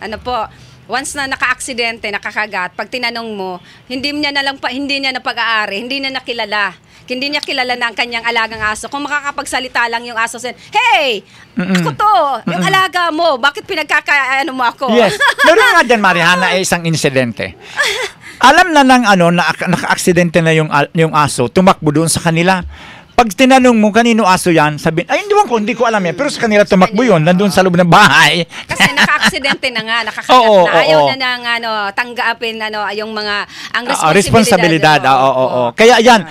Once na naka-aksidente, nakakagat, pag tinanong mo, hindi niya na pag-aari, hindi niya nakilala. Hindi niya kilala na ang kanyang alagang aso. Kung makakapagsalita lang yung aso, hey, ako to, yung alaga mo, bakit pinagkakaano mo ako? Yes. Meron nga dyan, Mariana, isang insidente. Alam na naka-aksidente na yung aso, tumakbo doon sa kanila. Pag tinanong mo kanino aso yan, sabihin, ay hindi ko alam yan, pero sa kanila tumakbo yun, nandun sa loob ng bahay. Kasi naka-aksidente na nga, nakakagat na. Ayaw na nang tanggapin yung mga responsibilidad. Kaya yan,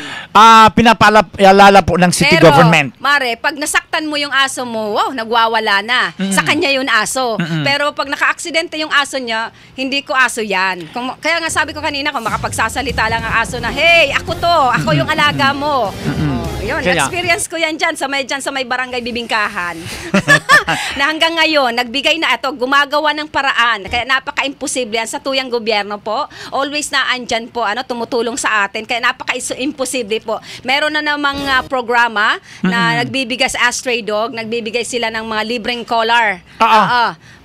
pinapaalala po ng city government. Mare, pag nasaktan mo yung aso mo, wow, nagwawala na. Sa kanya yung aso. Pero pag naka-aksidente yung aso niya, hindi ko aso yan. Kaya nga sabi ko kanina, kung makapagsasalita lang ang aso na, hey, ako to, ako yung alaga mo. Yun, experience ko yan dyan sa may barangay Bibingkahan. Na hanggang ngayon, nagbigay na ito, gumagawa ng paraan. Kaya napaka-imposible yan sa tuyang gobyerno po. Always na andyan po, tumutulong sa atin. Kaya napaka-imposible po. Meron na namang programa na nagbibigay sa stray dog, nagbibigay sila ng mga libreng collar.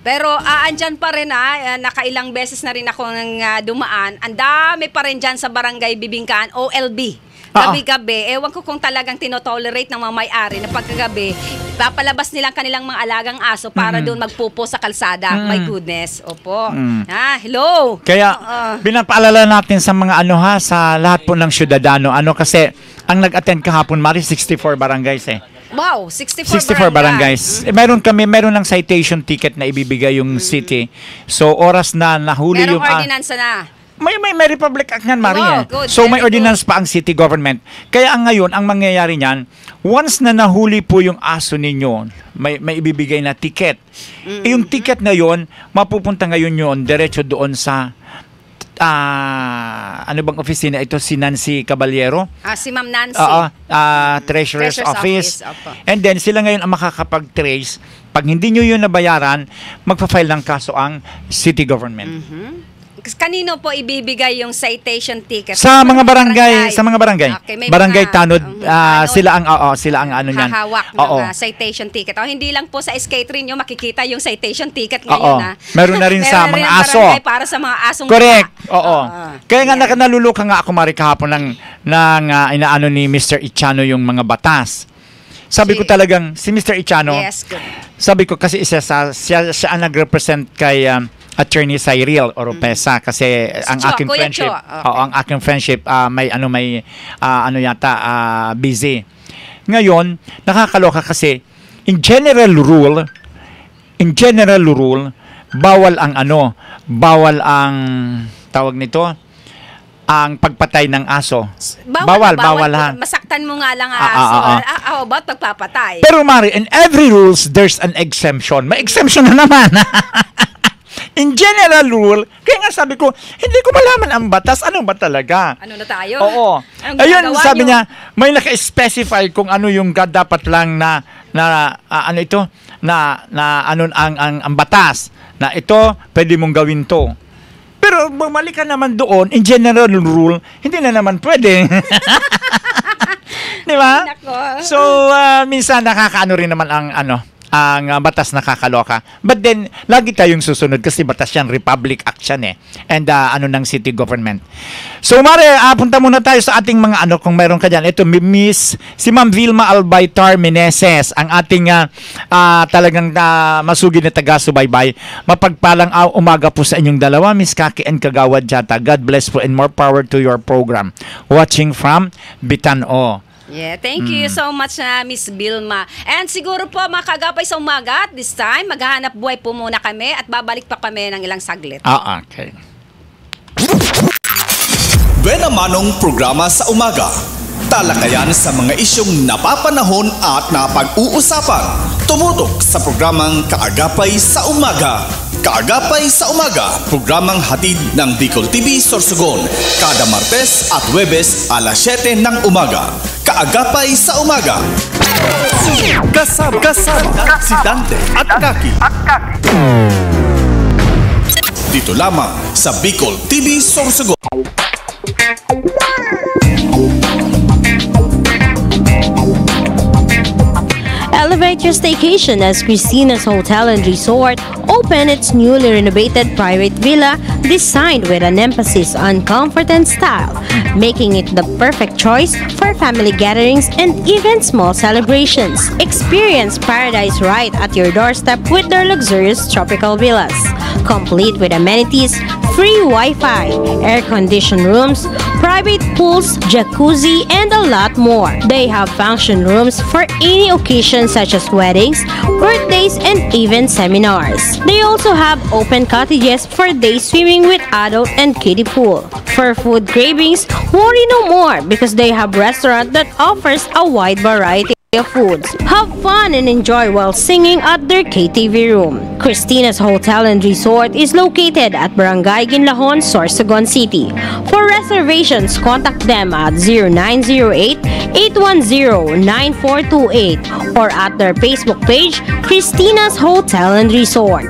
Pero andyan pa rin nakailang beses na rin ako dumaan. Ang dami pa rin dyan sa barangay Bibingkahan, OLB. Gabi-gabi, ewan ko kung talagang tinotolerate ng mga may-ari na pagkagabi, papalabas nilang kanilang mga alagang aso para doon magpupo sa kalsada. My goodness. Opo. Hello. Kaya, pinapaalala natin sa mga sa lahat po ng syudadano, kasi ang nag-attend kahapon, Mari, 64 barangays Wow, 64 barangays. Meron ng citation ticket na ibibigay yung city. So, oras na nahuli merong yung... ordinansa na. May Republic Act nga, Mari. Good, so, may good. ordinance pa ang city government. Kaya ngayon, ang mangyayari niyan, once na nahuli po yung aso ninyo, may ibibigay na ticket. Yung ticket na yon, mapupunta ngayon yun, diretso doon sa ano bang opisina ito? Si Nancy Caballero? Si Ma'am Nancy. Treasurer's Office. And then, sila ngayon ang makakapag-trace. Pag hindi nyo yun nabayaran, magpa-file ng kaso ang city government. Kanino po ibibigay yung citation ticket? Sa mga barangay. Okay, barangay Tanod, sila ang ano niyan. Hahawak ng citation ticket. Hindi lang po sa skate nyo makikita yung citation ticket ngayon. Meron na rin sa mga aso. Para sa mga asong correct. Kaya nga naluluka nga ako, Mari, kahapon ng inaano ni Mr. Ichano yung mga batas. Sabi ko talagang si Mr. Ichano. Yes, good. Sabi ko kasi siya ang nag-represent kay Attorney Cyril Oropesa kasi ang aking friendship, ang aking friendship busy. Ngayon, nakakaloka kasi in general rule bawal ang tawag nito, ang pagpatay ng aso. Bawal ha. Masaktan mo nga lang aso. How about pagpapatay? Pero Mari, in every rules there's an exemption. May exemption na naman. In general rule, kaya nga sabi ko, hindi ko malaman ang batas. Ano ba talaga? Ano na tayo? Oo. Ayun, sabi niya, may naka-specify kung ano yung dapat lang ang batas. Na ito, pwede mong gawin to. Pero bumalik ka naman doon, in general rule, hindi na naman pwede. Di ba? So, minsan nakakaano rin naman ang ang batas na kakaloka. But then, lagi tayong susunod kasi batas yan, Republic Act yan and ng city government. So, Mare, punta muna tayo sa ating mga kung meron ka dyan. Ito, si Ma'am Vilma Albaitar Meneses, ang ating talagang masugid na taga-subaybay. Mapagpalang umaga po sa inyong dalawa, Miss Kaki and Kagawad Jata. God bless po and more power to your program. Watching from Bitano. Yeah, thank you so much Miss Vilma. And siguro po mga kagapay sa umaga at this time, maghahanap buhay po muna kami at babalik pa kami ng ilang saglit. Okay. Buena Manong programa sa umaga. Talakayan sa mga isyong napapanahon at napag-uusapan. Tumutok sa programang Kaagapay sa Umaga. Kaagapay sa Umaga, programang hatid ng Bicol TV Sorsogon, kada Martes at Huwebes alas 7 ng umaga. Kaagapay sa Umaga. Kasama si Dante at Kaki. Dito lamang sa Bicol TV Sorsogon. Elevate your staycation as Christina's Hotel and Resort opened its newly renovated private villa designed with an emphasis on comfort and style, making it the perfect choice for family gatherings and even small celebrations. Experience paradise right at your doorstep with their luxurious tropical villas, complete with amenities, free Wi-Fi, air-conditioned rooms, private pools, jacuzzi, and a lot more. They have function rooms for any occasion such as weddings, birthdays, and even seminars. They also have open cottages for day swimming with adult and kiddie pool. For food cravings, worry no more because they have restaurant that offers a wide variety of foods. Have fun and enjoy while singing at their KTV room. Christina's Hotel and Resort is located at Barangay Ginlahon, Sorsogon City. For reservations, contact them at 0908-810-9428 or at their Facebook page, Christina's Hotel and Resort.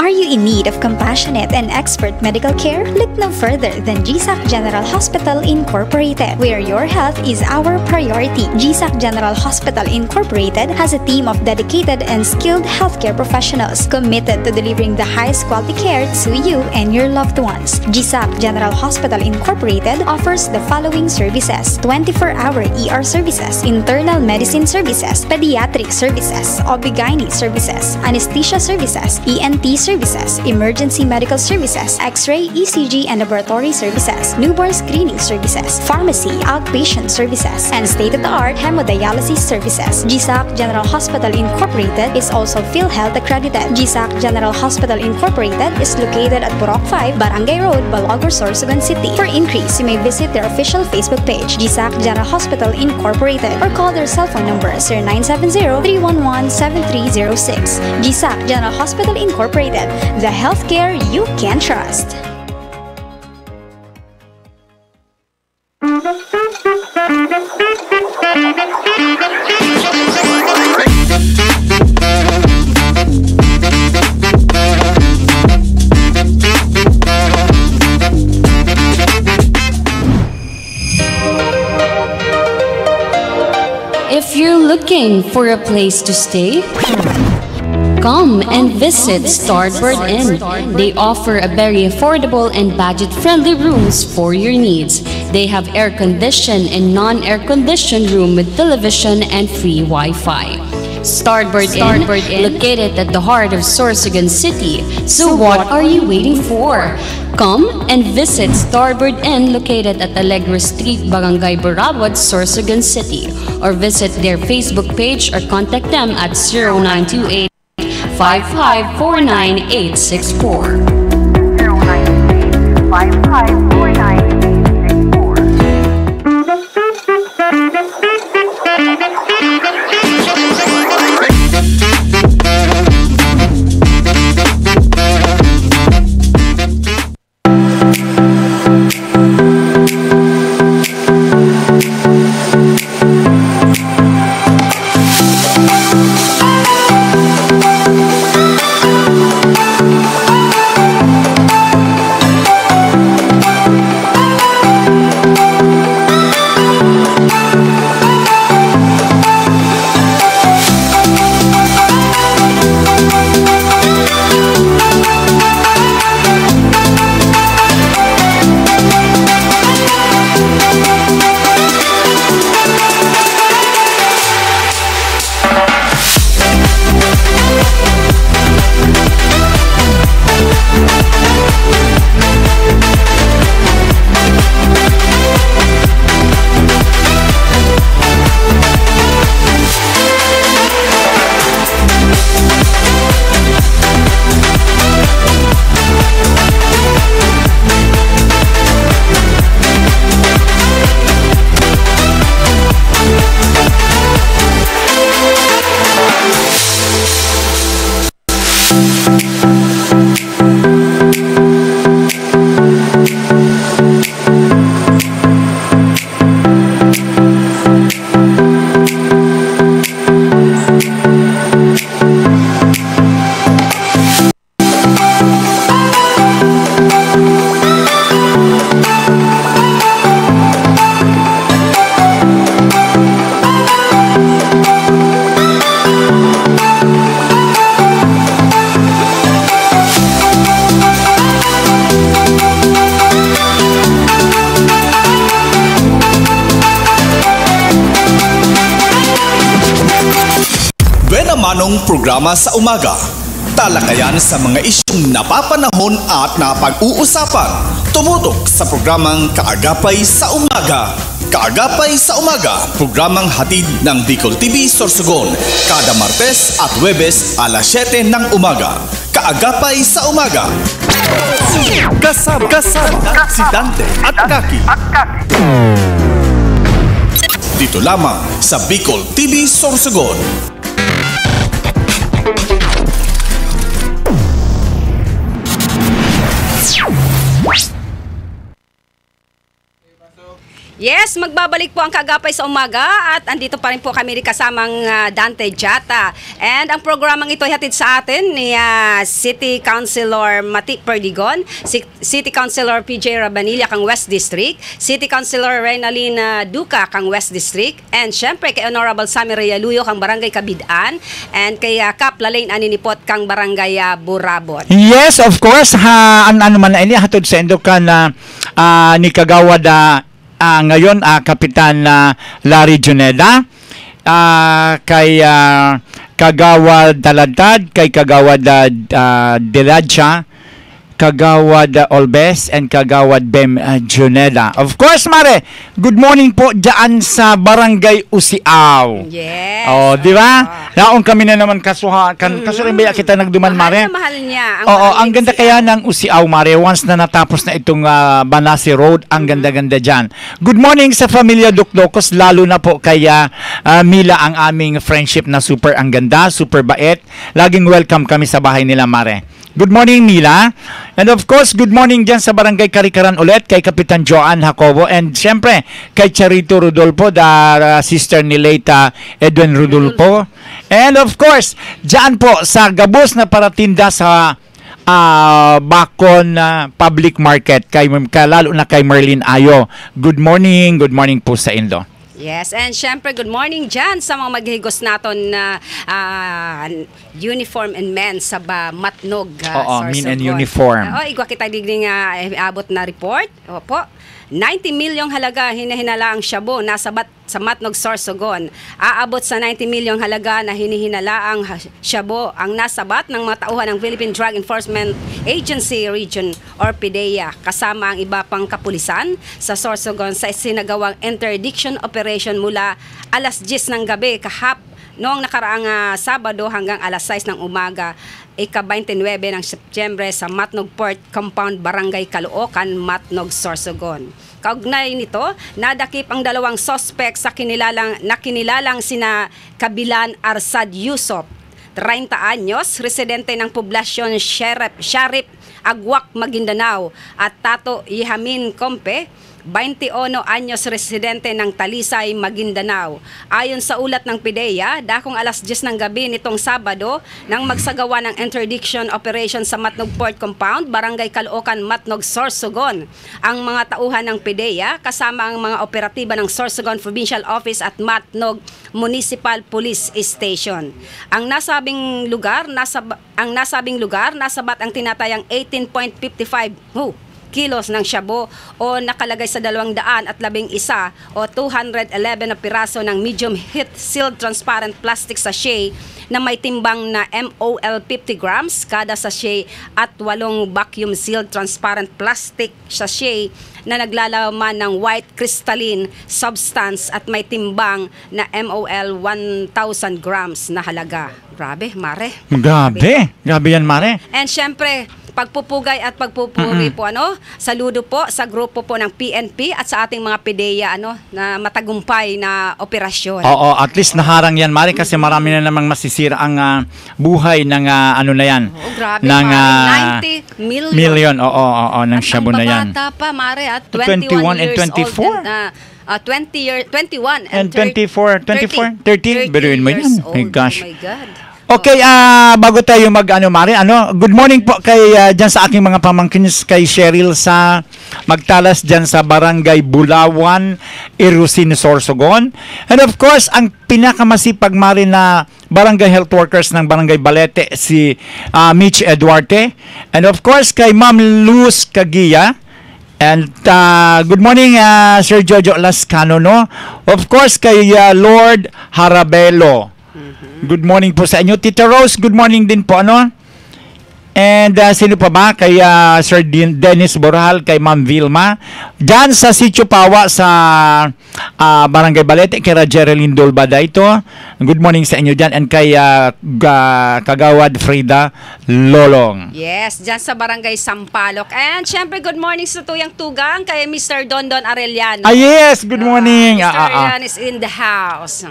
Are you in need of compassionate and expert medical care? Look no further than GSAC General Hospital Incorporated, where your health is our priority. GSAC General Hospital Incorporated has a team of dedicated and skilled healthcare professionals committed to delivering the highest quality care to you and your loved ones. GSAC General Hospital Incorporated offers the following services: 24-hour ER services, internal medicine services, pediatric services, OB/GYN services, anesthesia services, ENT services, emergency medical services, X-ray, ECG, and laboratory services, newborn screening services, pharmacy, outpatient services, and state-of-the-art hemodialysis services. GSAC General Hospital Incorporated is also PhilHealth accredited. GSAC General Hospital Incorporated is located at Purok 5, Barangay Road, Balagor, Sorsogon City. For inquiries, you may visit their official Facebook page, GSAC General Hospital Incorporated, or call their cell phone number 0970-311-7306. GSAC General Hospital Incorporated, the healthcare you can trust. If you're looking for a place to stay, come and visit Starboard Inn. They offer a very affordable and budget-friendly rooms for your needs. They have air-conditioned and non-air-conditioned room with television and free Wi-Fi. Starboard Inn, located at the heart of Sorsogon City. So what are you waiting for? Come and visit Starboard Inn located at Alegre Street, Barangay Burabod, Sorsogon City. Or visit their Facebook page or contact them at 0928 5549864. 5549864. mano-a-manong programa sa umaga. Talakayan sa mga isyong napapanahon at napag-uusapan. Tumutok sa programang Kaagapay sa Umaga. Kaagapay sa Umaga, programang hatid ng Bicol TV Sorsogon, kada Martes at Huwebes alas 7 ng umaga. Kaagapay sa Umaga. Kasama si Dante at Kaki. Dito lamang sa Bicol TV Sorsogon. Yes, magbabalik po ang Kaagapay sa Umaga at andito pa rin po kami kasamang Dante Jata. And ang programang ito ay hatid sa atin ni City Councilor Mati Perdigon, City Councilor PJ Rabanilla kang West District, City Councilor Reynalina Duca kang West District, and syempre kay Honorable Sammy Reyaluyo kang Barangay Kabidaan, and kay Kap Lalain Aninipot kang Barangay Burabot. Yes, of course. Ano man na ini hatod sa endo ka na ni Kagawad ngayon, Kapitan Larry Juneda, kay Kagawad Daladad, kay Kagawad Diladja, Kagawad Olbes, and Kagawad Bem Juneda. Of course, Mare, good morning po dyan sa Barangay Usiaw. Yes. Oh, di ba? Naong kami na naman kasuhan. Kasuhan ba kita nagduman, Mare? Mahal niya. Ang ganda kaya ng Usiaw, Mare. Once na natapos na itong Banasi Road, ang ganda-ganda dyan. Good morning sa Familia Dukdokos, lalo na po kay Mila, ang aming friendship na super ang ganda, super bait. Laging welcome kami sa bahay nila, Mare. Good morning, Mila. And of course, good morning dyan sa Barangay Karikaran ulit kay Kapitan Joan Jacobo, and syempre kay Charito Rodolfo, the sister ni Leita Edwin Rodolfo. And of course, dyan po sa gabos na paratinda sa Bacon Public Market, lalo na kay Merlin Ayo. Good morning po sa Indo. Yes, and syempre good morning dyan sa mga maghigos naton na uniform and men sa Matnog. Men and uniform. Igwa kita digning abot na report. Opo. 90 milyong halaga hinahinala ang shabu nasa sa Matnog, Sorsogon. Aabot sa 90 milyong halaga na hinihinala ang shabu ang nasabat ng mga tauhan ng Philippine Drug Enforcement Agency Region or PDEA kasama ang iba pang kapulisan sa Sorsogon sa sinagawang interdiction operation mula alas 10 ng gabi noong nakaraang Sabado hanggang alas 6 ng umaga, ika-29 ng Setyembre sa Matnog Port Compound, Barangay Caloocan, Matnog, Sorsogon. Kaugnay nito, nadakip ang dalawang suspect sa kinilalang sina Kabilan Arsad Yusop, 30 anyos, residente ng poblasyon Sharip Agwak, Maguindanao, at Tato Ihamin Compe, 21 anyos, residente ng Talisay, Maguindanao. Ayon sa ulat ng PDEA, dakong alas 10 ng gabi nitong Sabado nang magsagawa ng interdiction operation sa Matnog Port Compound, Barangay Caloocan, Matnog, Sorsogon. Ang mga tauhan ng PDEA kasama ang mga operatiba ng Sorsogon Provincial Office at Matnog Municipal Police Station. Ang nasabing lugar nasabat ang tinatayang 18.55 kilos ng shabu o nakalagay sa 211 o 211 na piraso ng medium heat sealed transparent plastic sachet na may timbang na MOL 50 grams kada sachet at 8 vacuum sealed transparent plastic sachet na naglalaman ng white crystalline substance at may timbang na MOL 1,000 grams na halaga. Grabe, Mare. Grabe yan, Mare. And syempre, pagpupugay at pagpupuri po saludo po sa grupo po ng PNP at sa ating mga PDEA na matagumpay na operasyon. Oo, at least naharang yan, Mari, kasi marami na namang masisira ang buhay ng na yan. Oh, grabe, ng 90 million. Ng shabu na yan. At ang bata pa, Mari, at 21 and 24. 21 and 24, 30. Beruin mo yan. Oh my gosh. Oh my God. Okay, bago tayo Mari, good morning po kay dyan sa aking mga pamangkin, kay Cheryl sa Magtalas dyan sa Barangay Bulawan, Irusin, Sorsogon. And of course, ang pinakamasipag, Mari, na barangay health workers ng Barangay Balete, si Mitch Eduarte. And of course, kay Ma'am Luz Cagia. And good morning, Sir Jojo Lascano, no? Of course, kay Lord Harabelo. Good morning po sa inyo. Tita Rose, good morning din po. Ano? And sino pa ba? Kay Sir Dennis Borjal, kay Ma'am Vilma. Diyan sa Sitio Pawa sa Barangay Balete, kay Geraldine Dolbada ito. Good morning sa inyo dyan. And kay Kagawad Frida Lolong. Yes, dyan sa Barangay Sampaloc. And syempre, good morning sa Tuyang Tugang kay Mr. Don Arellano. Yes, good morning. Mr. Arellano is in the house.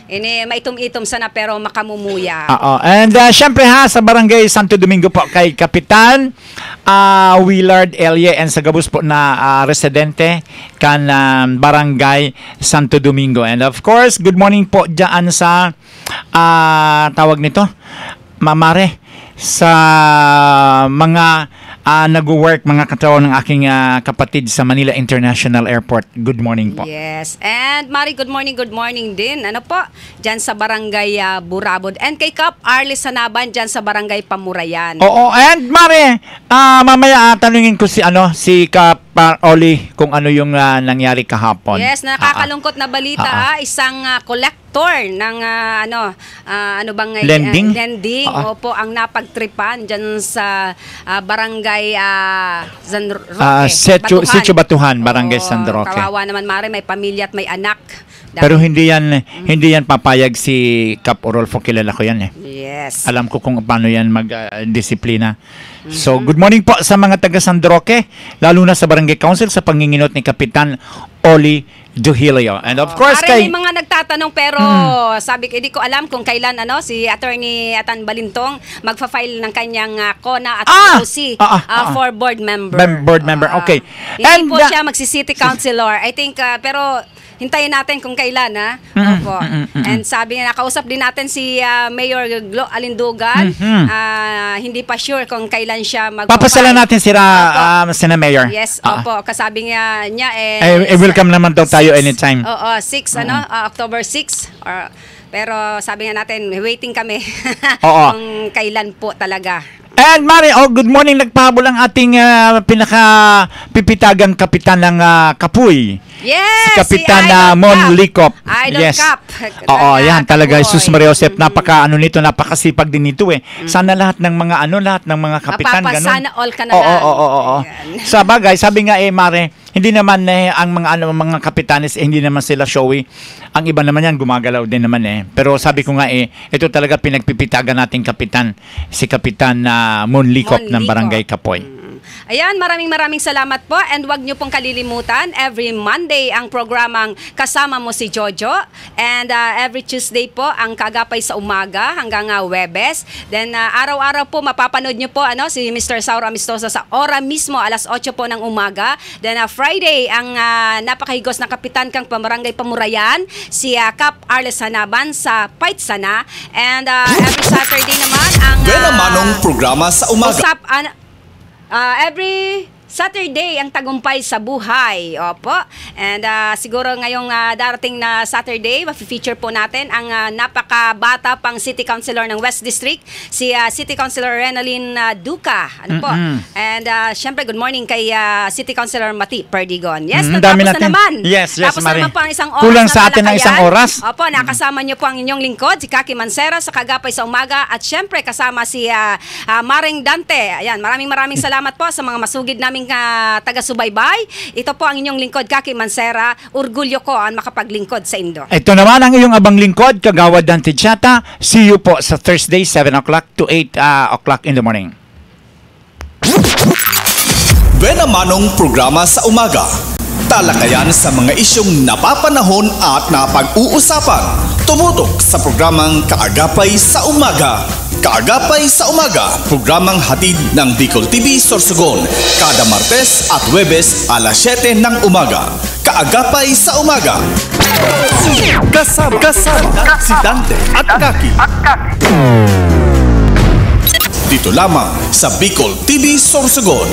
Ini maitom-itom sana pero makamumuya. And syempre sa Barangay Santo Domingo po kay Kapitan Willard Elie and sa gabos po na residente kan Barangay Santo Domingo. And of course, good morning po dyan sa tawag nito, Mamare, sa mga nag-work, mga katawan ng aking kapatid sa Manila International Airport. Good morning po. Yes. And Mari, good morning din. Ano po? Dyan sa Barangay Burabod. And kay Kap Arlis Sanaban dyan sa Barangay Pamurayan. Oo. And Mari, mamaya tanungin ko si Kap Oli kung ano yung nangyari kahapon. Yes, nakakalungkot na balita. Isang collector ng ano bang lending? Opo, ang napagtripan dyan sa Barangay San Roque. Sitio Batuhan, Barangay San Roque. Kawawa naman, Mari, may pamilya at may anak. Pero hindi yan papayag si Kap Orolfo, kilala ko yan eh. Yes. Alam ko kung paano yan mag-disiplina. So, good morning po sa mga taga San Roque, lalo na sa Barangay Council sa panginginot ni Kapitan Oli Duhilio. And of course, may mga nagtatanong pero sabi ko, hindi ko alam kung kailan si Attorney Atan Balintong magfa-file ng kanyang CONA at COC for board member. Board member, okay. Hindi po siya magsi-city councilor. I think, pero hintayin natin kung kailan, Opo. And sabi nga, nakausap din natin si Mayor Glo Alindugan. Hindi pa sure kung kailan siya Papasalan natin sila Mayor. Yes, opo. Kasabi nga niya, welcome naman daw tayo anytime. Oo, 6, October 6. Pero sabi nga natin, waiting kami kung kailan po talaga. And Mari, good morning. Nagpahabol ang ating pinakapipitagang kapitan ng Kapuy. Yes! Si Kapitan Mon Licop. Idol Cap. Yan talaga. Jesus Maria Josep, napakasipag din nito eh. Sana lahat ng mga lahat ng mga kapitan ganun. Sana all ka na lang. Oo. Sa bagay, sabi nga Mari, hindi naman ang mga kapitanes hindi naman sila showy. Ang iba naman yan gumagalaw din naman Pero sabi ko nga ito talaga pinagpipitagan nating kapitan, si Kapitan Mon Licop ng Barangay Kapoy. Ayan, maraming salamat po and wag niyo pong kalilimutan, every Monday ang programang Kasama Mo si Jojo and every Tuesday po ang Kagapay sa Umaga hanggang Webes. Then araw-araw po mapapanood niyo po si Mr. Sauro Amistosa sa ora mismo alas 8 po ng umaga. Then Friday ang napakahigos na kapitan kang Pamarangay Pamurayan, si Kap Arles Sanaban sa Pait Sana. And every Saturday naman ang Manong programa sa umaga. Every Saturday ang Tagumpay sa Buhay. Opo. And siguro ngayong darating na Saturday, ma-feature po natin ang napakabata pang City Councilor ng West District, si City Councilor Renalyn Duca. Ano po? And syempre, good morning kay City Councilor Mati Perdigon. Yes, dami na natin. naman. Yes, tapos Mari. na naman po ang isang oras. Kulang sa atin ng isang oras. Opo, nakasama niyo po ang inyong lingkod, si Kaki Mancera sa Kagapay sa Umaga. At syempre, kasama si Maring Dante. Ayan, maraming salamat po sa mga masugid namin taga-subaybay. Ito po ang inyong lingkod, Kaki Mancera. Orgulyo ko ang makapaglingkod sa Indo. Ito naman ang iyong abang lingkod, Kagawad Dante Chata. See you po sa Thursday, 7 o'clock to 8 o'clock in the morning. Manong programa sa umaga. Talakayan sa mga isyong napapanahon at napag-uusapan. Tumutok sa programang Kaagapay sa Umaga. Kaagapay sa Umaga, programang hatid ng Bicol TV Sorsogon, kada Martes at Huwebes alas 7 ng umaga. Kaagapay sa Umaga. Kasama si Dante at Kaki. Dito lamang sa Bicol TV Sorsogon.